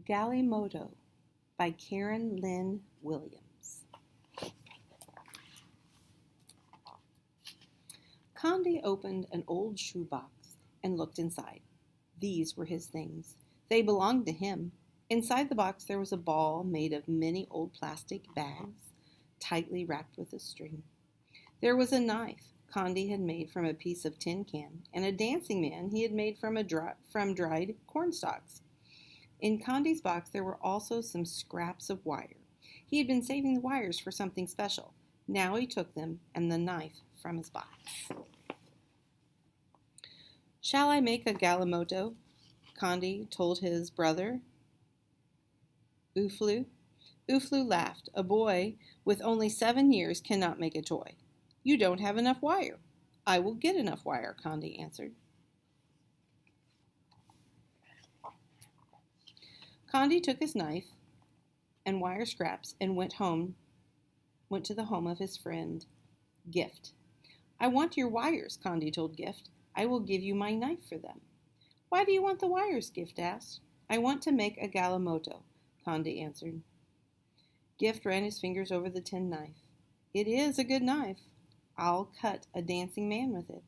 Galimoto by Karen Lynn Williams. Condi opened an old shoebox and looked inside. These were his things. They belonged to him. Inside the box there was a ball made of many old plastic bags, tightly wrapped with a string. There was a knife Condi had made from a piece of tin can, and a dancing man he had made from dried corn stalks. In Condi's box there were also some scraps of wire. He had been saving the wires for something special. Now he took them and the knife from his box. "Shall I make a Galimoto?" Condi told his brother Uflu. Uflu laughed. "A boy with only 7 years cannot make a toy. You don't have enough wire." "I will get enough wire," Condi answered. Condi took his knife and wire scraps and went to the home of his friend, Gift. "I want your wires," Condi told Gift. "I will give you my knife for them." "Why do you want the wires?" Gift asked. "I want to make a Galimoto," Condi answered. Gift ran his fingers over the tin knife. "It is a good knife. I'll cut a dancing man with it."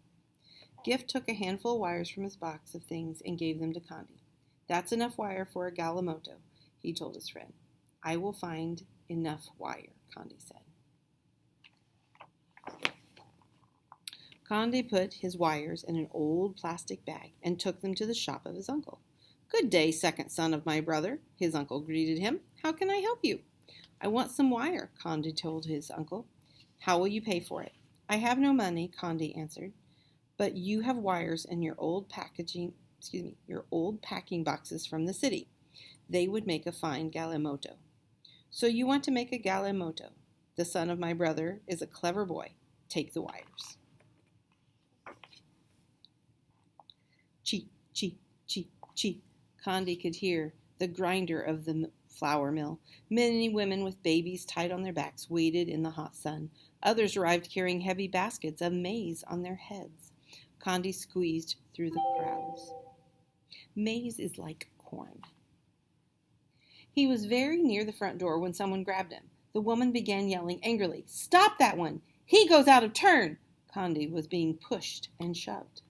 Gift took a handful of wires from his box of things and gave them to Condi. "That's enough wire for a Galimoto," he told his friend. "I will find enough wire," Condi said. Condi put his wires in an old plastic bag and took them to the shop of his uncle. "Good day, second son of my brother," his uncle greeted him. "How can I help you?" "I want some wire," Condi told his uncle. "How will you pay for it?" "I have no money," Condi answered, "but you have wires in your old packing boxes from the city. They would make a fine Galimoto." "So you want to make a Galimoto? The son of my brother is a clever boy. Take the wires." Chee, chee, chee, chee. Condi could hear the grinder of the flour mill. Many women with babies tied on their backs waited in the hot sun. Others arrived carrying heavy baskets of maize on their heads. Condi squeezed through the crowds. Maize is like corn. He was very near the front door when someone grabbed him. The woman began yelling angrily, "Stop that one! He goes out of turn!" Condi was being pushed and shoved.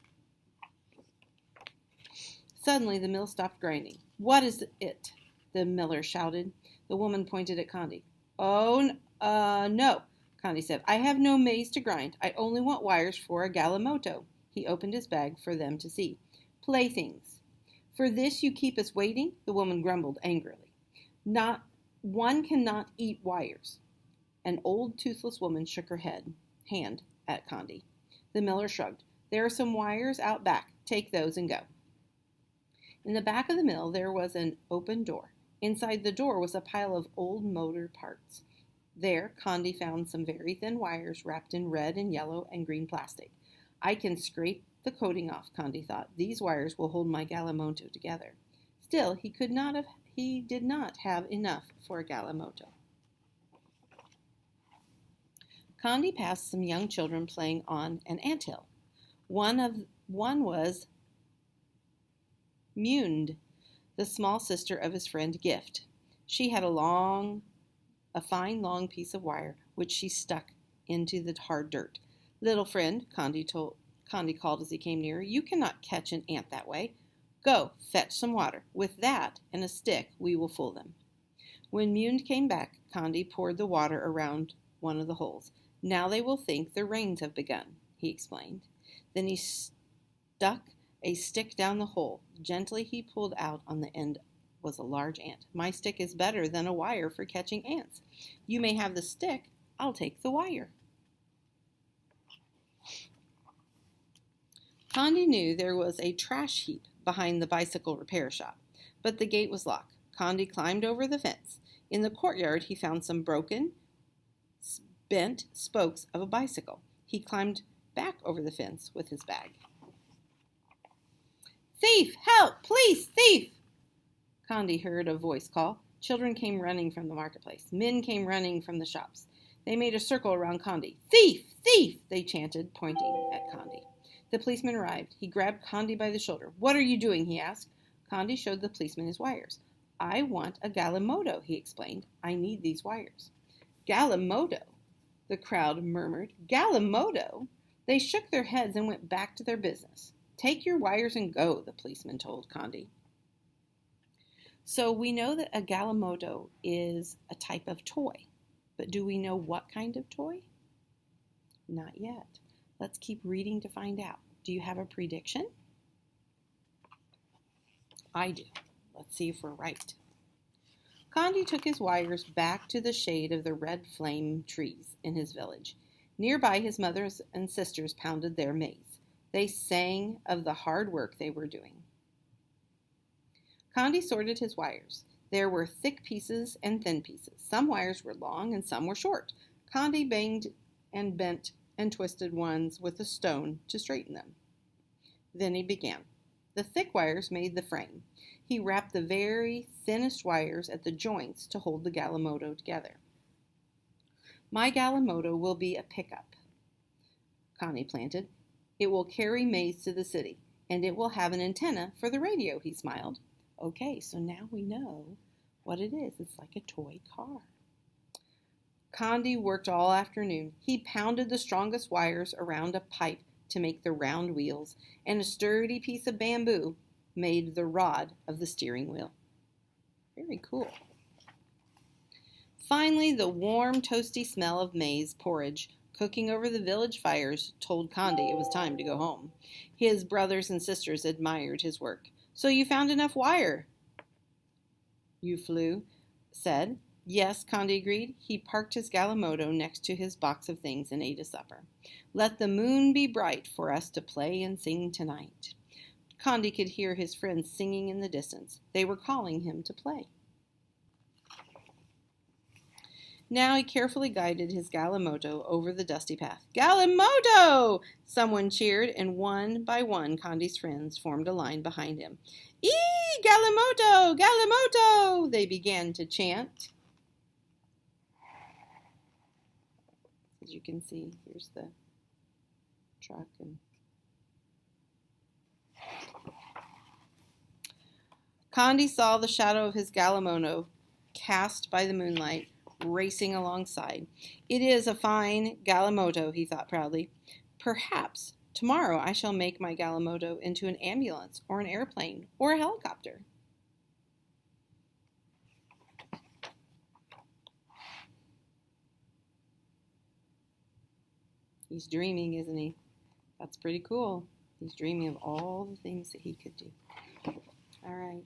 Suddenly the mill stopped grinding. "What is it?" the miller shouted. The woman pointed at Condi. No," Condi said. "I have no maize to grind. I only want wires for a Galimoto." He opened his bag for them to see. "Playthings. For this you keep us waiting?" the woman grumbled angrily. One cannot eat wires." An old toothless woman shook her hand at Condi. The miller shrugged. "There are some wires out back. Take those and go." In the back of the mill there was an open door. Inside the door was a pile of old motor parts. There Condi found some very thin wires wrapped in red and yellow and green plastic. "I can scrape the coating off," Condi thought. "These wires will hold my Galimoto together." Still, he did not have enough for a Galimoto. Condi passed some young children playing on an anthill. One was Mund, the small sister of his friend Gift. She had a fine long piece of wire which she stuck into the hard dirt. "Little friend," Condi called as he came nearer, "you cannot catch an ant that way. Go, fetch some water. With that and a stick we will fool them." When Mund came back, Condi poured the water around one of the holes. "Now they will think the rains have begun," he explained. Then he stuck a stick down the hole. Gently he pulled out. On the end was a large ant. "My stick is better than a wire for catching ants. You may have the stick. I'll take the wire." Condi knew there was a trash heap behind the bicycle repair shop, but the gate was locked. Condi climbed over the fence. In the courtyard he found some broken, bent spokes of a bicycle. He climbed back over the fence with his bag. "Thief! Help! Police! Thief!" Condi heard a voice call. Children came running from the marketplace. Men came running from the shops. They made a circle around Condi. "Thief! Thief!" they chanted, pointing at Condi. The policeman arrived. He grabbed Condi by the shoulder. "What are you doing?" he asked. Condi showed the policeman his wires. I want a Galimoto, he explained. I need these wires. Galimoto, the crowd murmured. Galimoto? They shook their heads and went back to their business. Take your wires and go, the policeman told Condi. So we know that a Galimoto is a type of toy, but do we know what kind of toy? Not yet. Let's keep reading to find out. Do you have a prediction? I do. Let's see if we're right. Condi took his wires back to the shade of the red flame trees in his village. Nearby, his mothers and sisters pounded their maize. They sang of the hard work they were doing. Condi sorted his wires. There were thick pieces and thin pieces. Some wires were long and some were short. Condi banged and bent and twisted ones with a stone to straighten them. Then he began. The thick wires made the frame. He wrapped the very thinnest wires at the joints to hold the Galimoto together. My Galimoto will be a pickup, Condi planted. It will carry maize to the city, and it will have an antenna for the radio, he smiled. Okay, so now we know what it is. It's like a toy car. Condi worked all afternoon. He pounded the strongest wires around a pipe to make the round wheels, and a sturdy piece of bamboo made the rod of the steering wheel. Very cool. Finally, the warm, toasty smell of maize porridge cooking over the village fires told Condi it was time to go home. His brothers and sisters admired his work. So you found enough wire, Euflew said. Yes, Condi agreed. He parked his Galimoto next to his box of things and ate a supper. Let the moon be bright for us to play and sing tonight. Condi could hear his friends singing in the distance. They were calling him to play. Now he carefully guided his Galimoto over the dusty path. Galimoto! Someone cheered, and one by one Condi's friends formed a line behind him. Eee! Galimoto! Galimoto! They began to chant. As you can see, here's the truck. Condi saw the shadow of his Galimoto cast by the moonlight, racing alongside. It is a fine Galimoto, he thought proudly. Perhaps tomorrow I shall make my Galimoto into an ambulance or an airplane or a helicopter. He's dreaming, isn't he? That's pretty cool. He's dreaming of all the things that he could do. All right.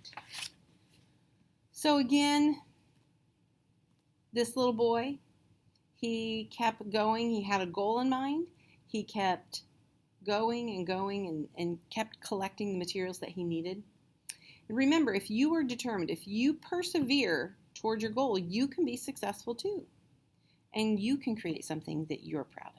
So again, this little boy, he kept going. He had a goal in mind. He kept going and going and kept collecting the materials that he needed. And remember, if you are determined, if you persevere toward your goal, you can be successful too. And you can create something that you're proud of.